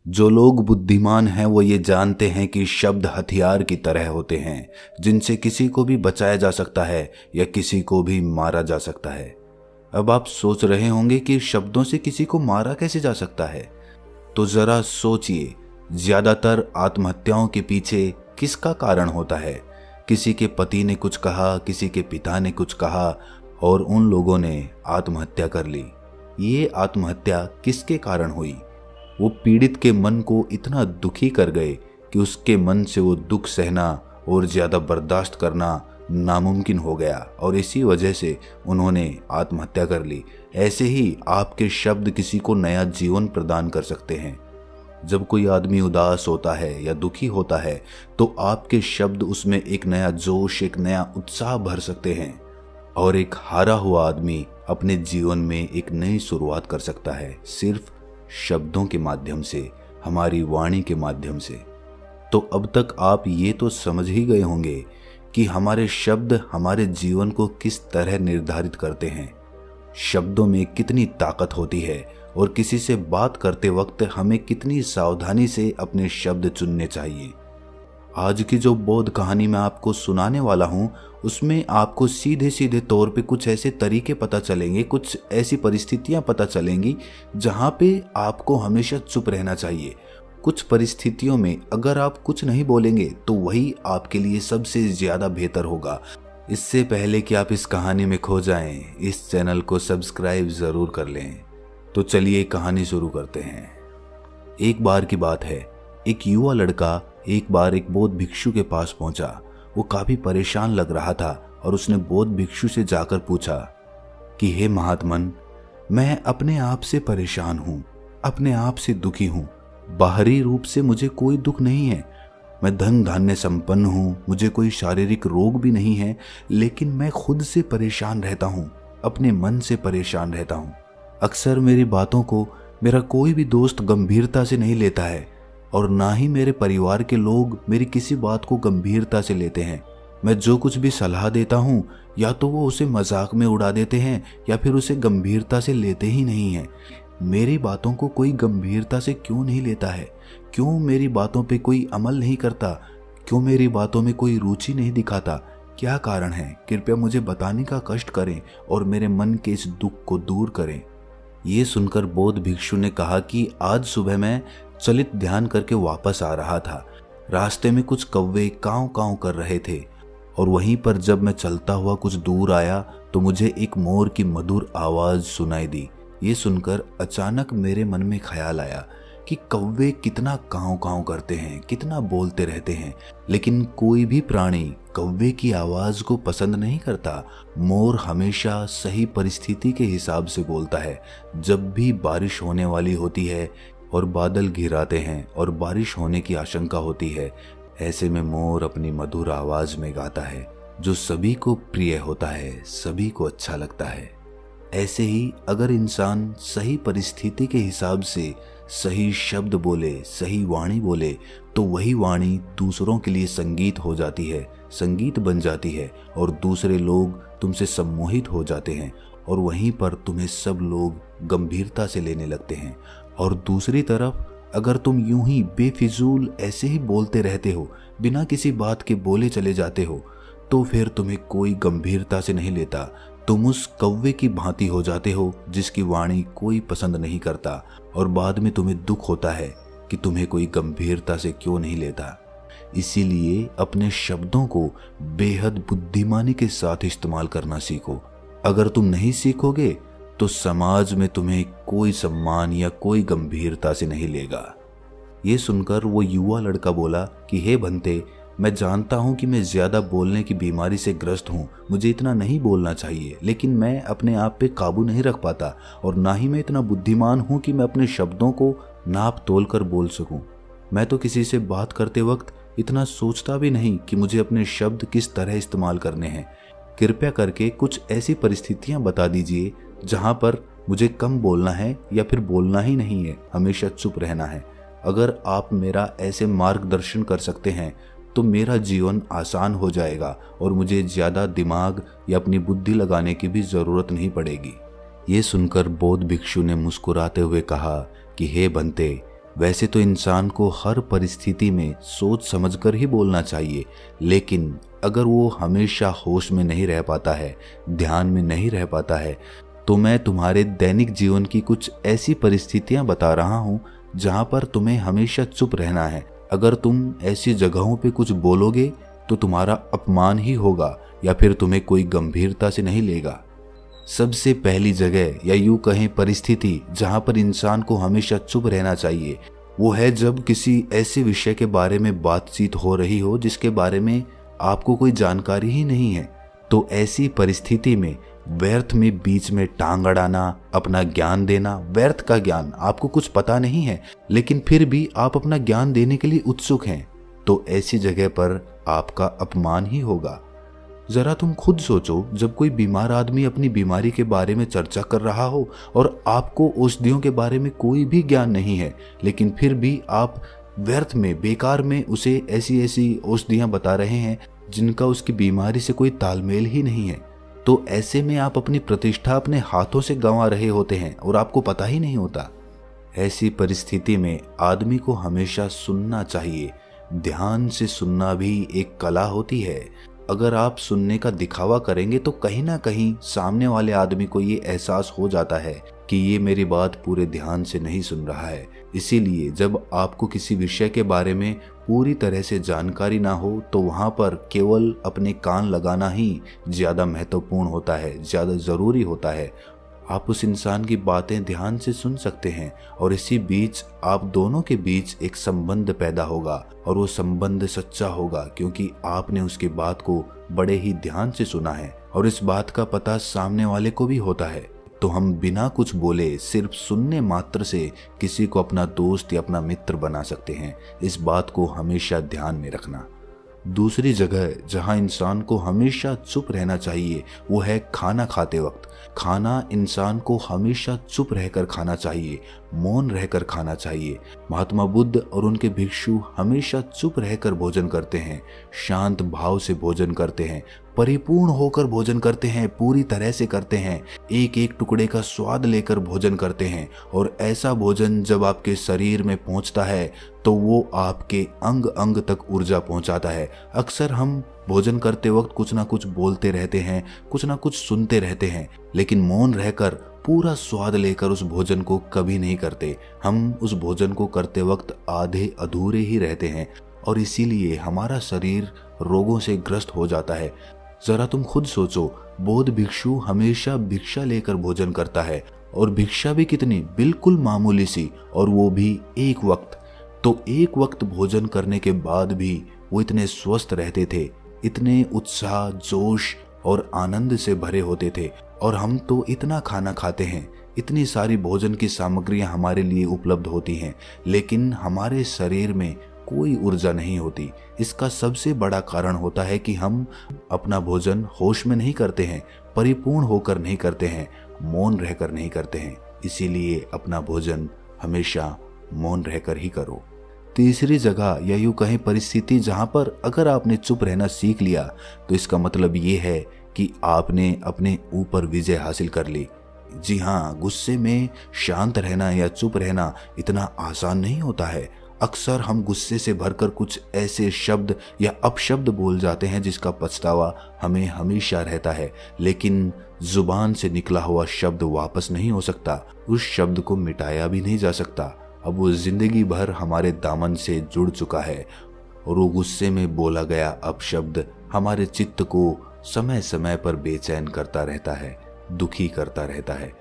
जो लोग बुद्धिमान हैं वो ये जानते हैं कि शब्द हथियार की तरह होते हैं जिनसे किसी को भी बचाया जा सकता है या किसी को भी मारा जा सकता है। अब आप सोच रहे होंगे कि शब्दों से किसी को मारा कैसे जा सकता है, तो जरा सोचिए, ज्यादातर आत्महत्याओं के पीछे किसका कारण होता है? किसी के पति ने कुछ कहा, किसी के पिता ने कुछ कहा और उन लोगों ने आत्महत्या कर ली। ये आत्महत्या किसके कारण हुई? वो पीड़ित के मन को इतना दुखी कर गए कि उसके मन से वो दुख सहना और ज्यादा बर्दाश्त करना नामुमकिन हो गया और इसी वजह से उन्होंने आत्महत्या कर ली। ऐसे ही आपके शब्द किसी को नया जीवन प्रदान कर सकते हैं। जब कोई आदमी उदास होता है या दुखी होता है तो आपके शब्द उसमें एक नया जोश, एक नया उत्साह भर सकते हैं और एक हारा हुआ आदमी अपने जीवन में एक नई शुरुआत कर सकता है, सिर्फ शब्दों के माध्यम से, हमारी वाणी के माध्यम से। तो अब तक आप ये तो समझ ही गए होंगे कि हमारे शब्द हमारे जीवन को किस तरह निर्धारित करते हैं। शब्दों में कितनी ताकत होती है और किसी से बात करते वक्त हमें कितनी सावधानी से अपने शब्द चुनने चाहिए। आज की जो बोध कहानी मैं आपको सुनाने वाला हूँ उसमें आपको सीधे सीधे तौर पे कुछ ऐसे तरीके पता चलेंगे, कुछ ऐसी परिस्थितियाँ पता चलेंगी जहाँ पे आपको हमेशा चुप रहना चाहिए। कुछ परिस्थितियों में अगर आप कुछ नहीं बोलेंगे तो वही आपके लिए सबसे ज़्यादा बेहतर होगा। इससे पहले कि आप इस कहानी में खो जाएं, इस चैनल को सब्सक्राइब ज़रूर कर लें। तो चलिए कहानी शुरू करते हैं। एक बार की बात है, एक युवा लड़का एक बार एक बौद्ध भिक्षु के पास पहुंचा। वो काफी परेशान लग रहा था और उसने बौद्ध भिक्षु से जाकर पूछा कि हे महात्मन, मैं अपने आप से परेशान हूँ, अपने आप से दुखी हूँ। बाहरी रूप से मुझे कोई दुख नहीं है, मैं धन धान्य संपन्न हूँ, मुझे कोई शारीरिक रोग भी नहीं है, लेकिन मैं खुद से परेशान रहता हूँ, अपने मन से परेशान रहता हूँ। अक्सर मेरी बातों को मेरा कोई भी दोस्त गंभीरता से नहीं लेता है और ना ही मेरे परिवार के लोग मेरी किसी बात को गंभीरता से लेते हैं। मैं जो कुछ भी सलाह देता हूँ या तो वो उसे मजाक में उड़ा देते हैं या फिर उसे गंभीरता से लेते ही नहीं हैं। मेरी बातों को कोई गंभीरता से क्यों नहीं लेता है? क्यों मेरी बातों पे कोई अमल नहीं करता? क्यों मेरी बातों में कोई रुचि नहीं दिखाता? क्या कारण है? कृपया मुझे बताने का कष्ट करें और मेरे मन के इस दुख को दूर करें। ये सुनकर बौद्ध भिक्षु ने कहा कि आज सुबह मैं चलित ध्यान करके वापस आ रहा था। रास्ते में कुछ कौवे कांव कांव कर रहे थे और वहीं पर जब मैं चलता हुआ कुछ दूर आया तो मुझे एक मोर की मधुर आवाज सुनाई दी। ये सुनकर अचानक मेरे मन में ख्याल आया कि कौवे कितना कांव कांव करते हैं, कितना बोलते रहते हैं, लेकिन कोई भी प्राणी कौवे की आवाज को पसंद नहीं करता। मोर हमेशा सही परिस्थिति के हिसाब से बोलता है। जब भी बारिश होने वाली होती है और बादल घिराते हैं और बारिश होने की आशंका होती है, ऐसे में मोर अपनी मधुर आवाज में गाता है जो सभी को प्रिय होता है, सभी को अच्छा लगता है। ऐसे ही अगर इंसान सही परिस्थिति के हिसाब से सही शब्द बोले, सही वाणी बोले, तो वही वाणी दूसरों के लिए संगीत हो जाती है, संगीत बन जाती है और दूसरे लोग तुमसे सम्मोहित हो जाते हैं और वहीं पर तुम्हें सब लोग गंभीरता से लेने लगते हैं। और दूसरी तरफ अगर तुम यूं ही बेफिजूल ऐसे ही बोलते रहते हो, बिना किसी बात के बोले चले जाते हो, तो फिर तुम्हें कोई गंभीरता से नहीं लेता। तुम उस कौवे की भांति हो जाते हो जिसकी वाणी कोई पसंद नहीं करता और बाद में तुम्हें दुख होता है कि तुम्हें कोई गंभीरता से क्यों नहीं लेता। इसीलिए अपने शब्दों को बेहद बुद्धिमानी के साथ इस्तेमाल करना सीखो। अगर तुम नहीं सीखोगे तो समाज में तुम्हें कोई सम्मान या कोई गंभीरता से नहीं लेगा। ये सुनकर वो युवा लड़का बोला कि हे बंते, मैं जानता हूँ कि मैं ज्यादा बोलने की बीमारी से ग्रस्त हूँ, मुझे इतना नहीं बोलना चाहिए, लेकिन मैं अपने आप पे काबू नहीं रख पाता और ना ही मैं इतना बुद्धिमान हूँ कि मैं अपने शब्दों को नाप तोल कर बोल सकूँ। मैं तो किसी से बात करते वक्त इतना सोचता भी नहीं कि मुझे अपने शब्द किस तरह इस्तेमाल करने हैं। कृपया करके कुछ ऐसी परिस्थितियाँ बता दीजिए जहाँ पर मुझे कम बोलना है या फिर बोलना ही नहीं है, हमेशा चुप रहना है। अगर आप मेरा ऐसे मार्गदर्शन कर सकते हैं तो मेरा जीवन आसान हो जाएगा और मुझे ज़्यादा दिमाग या अपनी बुद्धि लगाने की भी ज़रूरत नहीं पड़ेगी। ये सुनकर बौद्ध भिक्षु ने मुस्कुराते हुए कहा कि हे बंते, वैसे तो इंसान को हर परिस्थिति में सोच समझकर ही बोलना चाहिए, लेकिन अगर वो हमेशा होश में नहीं रह पाता है, ध्यान में नहीं रह पाता है, तो मैं तुम्हारे दैनिक जीवन की कुछ ऐसी परिस्थितियां बता रहा हूं जहां पर तुम्हें हमेशा चुप रहना है। अगर तुम ऐसी जगहों पे कुछ बोलोगे तो तुम्हारा अपमान ही होगा या फिर तुम्हें कोई गंभीरता से नहीं लेगा। सबसे पहली जगह या यूं कहें परिस्थिति जहां पर इंसान को हमेशा चुप रहना चाहिए, वो है जब किसी ऐसे विषय के बारे में बातचीत हो रही हो जिसके बारे में आपको कोई जानकारी ही नहीं है। तो ऐसी परिस्थिति में व्यर्थ में बीच में टांग अड़ाना, अपना ज्ञान देना, व्यर्थ का ज्ञान, आपको कुछ पता नहीं है लेकिन फिर भी आप अपना ज्ञान देने के लिए उत्सुक हैं, तो ऐसी जगह पर आपका अपमान ही होगा। जरा तुम खुद सोचो, जब कोई बीमार आदमी अपनी बीमारी के बारे में चर्चा कर रहा हो और आपको औषधियों के बारे में कोई भी ज्ञान नहीं है, लेकिन फिर भी आप व्यर्थ में, बेकार में उसे ऐसी ऐसी औषधियां बता रहे हैं जिनका उसकी बीमारी से कोई तालमेल ही नहीं है, तो ऐसे में आप अपनी प्रतिष्ठा अपने हाथों से गंवा रहे होते हैं और आपको पता ही नहीं होता। ऐसी परिस्थिति में आदमी को हमेशा सुनना चाहिए। ध्यान से सुनना भी एक कला होती है। अगर आप सुनने का दिखावा करेंगे तो कहीं ना कहीं सामने वाले आदमी को ये एहसास हो जाता है कि ये मेरी बात पूरे ध्यान से नहीं सुन रहा है। इसीलिए जब आपको किसी विषय के बारे में पूरी तरह से जानकारी ना हो तो वहाँ पर केवल अपने कान लगाना ही ज़्यादा महत्वपूर्ण होता है, ज़्यादा ज़रूरी होता है। आप उस इंसान की बातें ध्यान से सुन सकते हैं और इसी बीच आप दोनों के बीच एक संबंध पैदा होगा और वो संबंध सच्चा होगा क्योंकि आपने उसकी बात को बड़े ही ध्यान से सुना है और इस बात का पता सामने वाले को भी होता है। तो हम बिना कुछ बोले सिर्फ सुनने मात्र से किसी को अपना दोस्त या अपना मित्र बना सकते हैं। इस बात को हमेशा ध्यान में रखना। दूसरी जगह जहां इंसान को हमेशा चुप रहना चाहिए वो है खाना खाते वक्त। खाना इंसान को हमेशा चुप रहकर खाना चाहिए, मौन रहकर खाना चाहिए। महात्मा बुद्ध और उनके भिक्षु हमेशा चुप रहकर भोजन करते हैं, शांत भाव से भोजन करते हैं, परिपूर्ण होकर भोजन करते हैं, पूरी तरह से करते हैं, एक एक टुकड़े का स्वाद लेकर भोजन करते हैं। और ऐसा भोजन जब आपके शरीर में पहुंचता है तो वो आपके अंग अंग तक ऊर्जा पहुंचाता है। अक्सर हम भोजन करते वक्त कुछ ना कुछ बोलते रहते हैं, कुछ ना कुछ सुनते रहते हैं, लेकिन मौन रहकर पूरा स्वाद लेकर उस भोजन को कभी नहीं करते। हम उस भोजन को करते वक्त आधे अधूरे ही रहते हैं और इसीलिए हमारा शरीर रोगों से ग्रस्त हो जाता है। जरा तुम खुद सोचो, बौद्ध भिक्षु हमेशा भिक्षा लेकर भोजन करता है और भिक्षा भी कितनी, बिल्कुल मामूली सी, और वो भी एक वक्त। तो एक वक्त भोजन करने के बाद भी वो इतने स्वस्थ रहते थे, इतने उत्साह, जोश और आनंद से भरे होते थे। और हम तो इतना खाना खाते हैं, इतनी सारी भोजन की सामग्रियां हमारे लिए उपलब्ध होती हैं, लेकिन हमारे शरीर में कोई ऊर्जा नहीं होती। इसका सबसे बड़ा कारण होता है कि हम अपना भोजन होश में नहीं करते हैं, परिपूर्ण होकर नहीं करते हैं, मौन रहकर नहीं करते हैं। इसीलिए अपना भोजन हमेशा मौन रहकर ही करो। तीसरी जगह या यूं कहें परिस्थिति जहां पर अगर आपने चुप रहना सीख लिया तो इसका मतलब ये है कि आपने अपने ऊपर विजय हासिल कर ली। जी हाँ, गुस्से में शांत रहना या चुप रहना इतना आसान नहीं होता है। अक्सर हम गुस्से से भरकर कुछ ऐसे शब्द या अपशब्द बोल जाते हैं जिसका पछतावा हमें हमेशा रहता है, लेकिन जुबान से निकला हुआ शब्द वापस नहीं हो सकता, उस शब्द को मिटाया भी नहीं जा सकता। अब वो जिंदगी भर हमारे दामन से जुड़ चुका है और वो गुस्से में बोला गया अपशब्द हमारे चित्त को समय समय पर बेचैन करता रहता है, दुखी करता रहता है।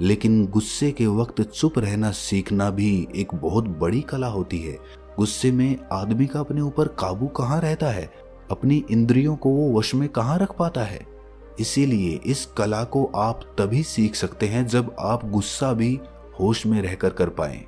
लेकिन गुस्से के वक्त चुप रहना सीखना भी एक बहुत बड़ी कला होती है। गुस्से में आदमी का अपने ऊपर काबू कहाँ रहता है, अपनी इंद्रियों को वो वश में कहाँ रख पाता है। इसीलिए इस कला को आप तभी सीख सकते हैं जब आप गुस्सा भी होश में रहकर कर पाएं।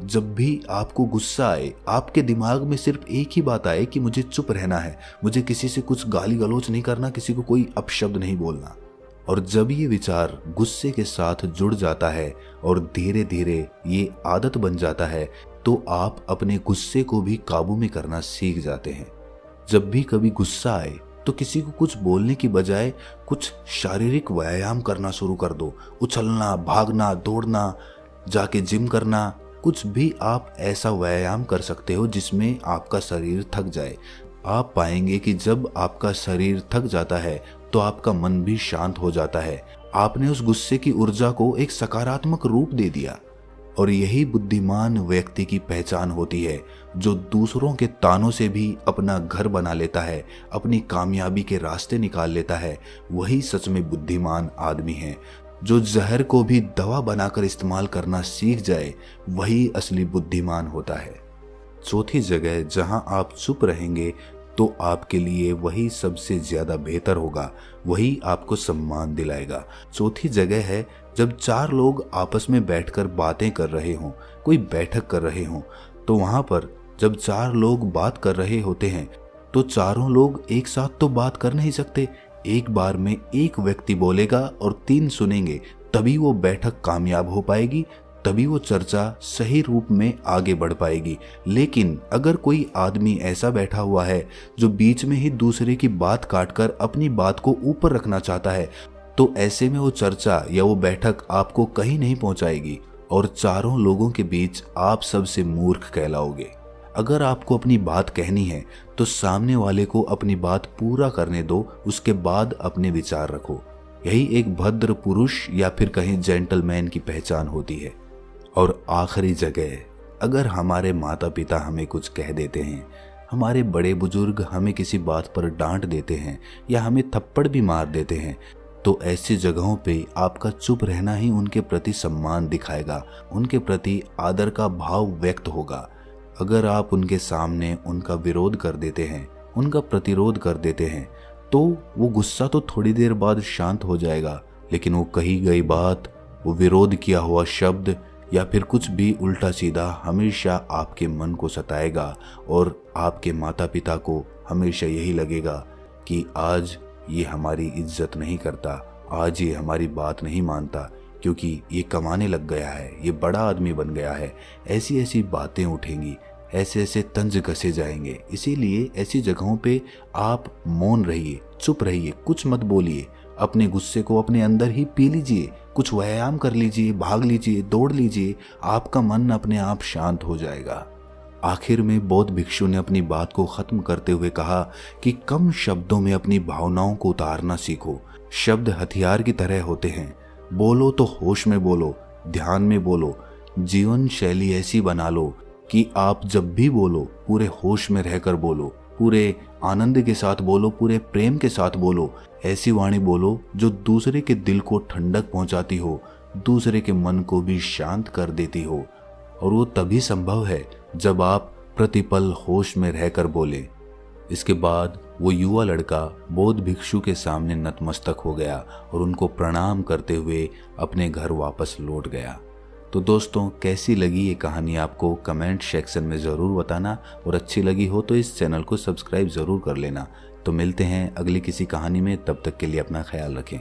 जब भी आपको गुस्सा आए, आपके दिमाग में सिर्फ एक ही बात आए कि मुझे चुप रहना है, मुझे किसी से कुछ गाली गलौज नहीं करना, किसी को कोई अपशब्द नहीं बोलना। और जब ये विचार गुस्से के साथ जुड़ जाता है और धीरे धीरे ये आदत बन जाता है तो आप अपने गुस्से को भी काबू में करना सीख जाते हैं। जब भी कभी गुस्सा आए तो किसी को कुछ बोलने की बजाय कुछ शारीरिक व्यायाम करना शुरू कर दो। उछलना, भागना, दौड़ना, जाके जिम करना, कुछ भी आप ऐसा व्यायाम कर सकते हो जिसमें आपका शरीर थक जाए। आप पाएंगे कि जब आपका शरीर थक जाता है तो आपका मन भी शांत हो जाता है। आपने उस गुस्से की ऊर्जा को एक सकारात्मक रूप दे दिया। और यही बुद्धिमान व्यक्ति की पहचान होती है, जो दूसरों के तानों से भी अपना घर बना लेता है, अपनी कामयाबी के रास्ते निकाल लेता है। वही सच में बुद्धिमान आदमी है। जो जहर को भी दवा बनाकर इस्तेमाल करना सीख जाए, वही असली बुद्धिमान होता है। चौथी जगह जहां आप चुप रहेंगे तो आपके लिए वही सबसे ज्यादा बेहतर होगा, वही आपको सम्मान दिलाएगा। चौथी जगह है जब चार लोग आपस में बैठकर बातें कर रहे हों, कोई बैठक कर रहे हों, तो वहां पर जब चार लोग बात कर रहे होते हैं तो चारों लोग एक साथ तो बात कर नहीं सकते। एक बार में एक व्यक्ति बोलेगा और तीन सुनेंगे, तभी वो बैठक कामयाब हो पाएगी, तभी वो चर्चा सही रूप में आगे बढ़ पाएगी। लेकिन अगर कोई आदमी ऐसा बैठा हुआ है जो बीच में ही दूसरे की बात काटकर अपनी बात को ऊपर रखना चाहता है, तो ऐसे में वो चर्चा या वो बैठक आपको कहीं नहीं पहुंचाएगी और चारों लोगों के बीच आप सबसे मूर्ख कहलाओगे। अगर आपको अपनी बात कहनी है तो सामने वाले को अपनी बात पूरा करने दो, उसके बाद अपने विचार रखो। यही एक भद्र पुरुष या फिर कहीं जेंटलमैन की पहचान होती है। और आखिरी जगह, अगर हमारे माता पिता हमें कुछ कह देते हैं, हमारे बड़े बुजुर्ग हमें किसी बात पर डांट देते हैं या हमें थप्पड़ भी मार देते हैं, तो ऐसी जगहों पे आपका चुप रहना ही उनके प्रति सम्मान दिखाएगा, उनके प्रति आदर का भाव व्यक्त होगा। अगर आप उनके सामने उनका विरोध कर देते हैं, उनका प्रतिरोध कर देते हैं, तो वो गुस्सा तो थोड़ी देर बाद शांत हो जाएगा, लेकिन वो कही गई बात, वो विरोध किया हुआ शब्द या फिर कुछ भी उल्टा सीधा हमेशा आपके मन को सताएगा और आपके माता पिता को हमेशा यही लगेगा कि आज ये हमारी इज्जत नहीं करता, आज ये हमारी बात नहीं मानता, क्योंकि ये कमाने लग गया है, ये बड़ा आदमी बन गया है। ऐसी ऐसी बातें उठेंगी, ऐसे ऐसे तंज कसे जाएंगे। इसीलिए ऐसी जगहों पे आप मौन रहिए, चुप रहिए, कुछ मत बोलिए। अपने गुस्से को अपने अंदर ही पी लीजिए, कुछ व्यायाम कर लीजिए, भाग लीजिए, दौड़ लीजिए, आपका मन अपने आप शांत हो जाएगा। आखिर में बौद्ध भिक्षु ने अपनी बात को खत्म करते हुए कहा कि कम शब्दों में अपनी भावनाओं को उतारना सीखो। शब्द हथियार की तरह होते हैं। बोलो तो होश में बोलो, ध्यान में बोलो। जीवन शैली ऐसी बना लो कि आप जब भी बोलो पूरे होश में रहकर बोलो, पूरे आनंद के साथ बोलो, पूरे प्रेम के साथ बोलो। ऐसी वाणी बोलो जो दूसरे के दिल को ठंडक पहुंचाती हो, दूसरे के मन को भी शांत कर देती हो। और वो तभी संभव है जब आप प्रतिपल होश में रहकर बोले। इसके बाद वो युवा लड़का बौद्ध भिक्षु के सामने नतमस्तक हो गया और उनको प्रणाम करते हुए अपने घर वापस लौट गया। तो दोस्तों, कैसी लगी ये कहानी आपको कमेंट सेक्शन में ज़रूर बताना, और अच्छी लगी हो तो इस चैनल को सब्सक्राइब ज़रूर कर लेना। तो मिलते हैं अगली किसी कहानी में, तब तक के लिए अपना ख्याल रखें।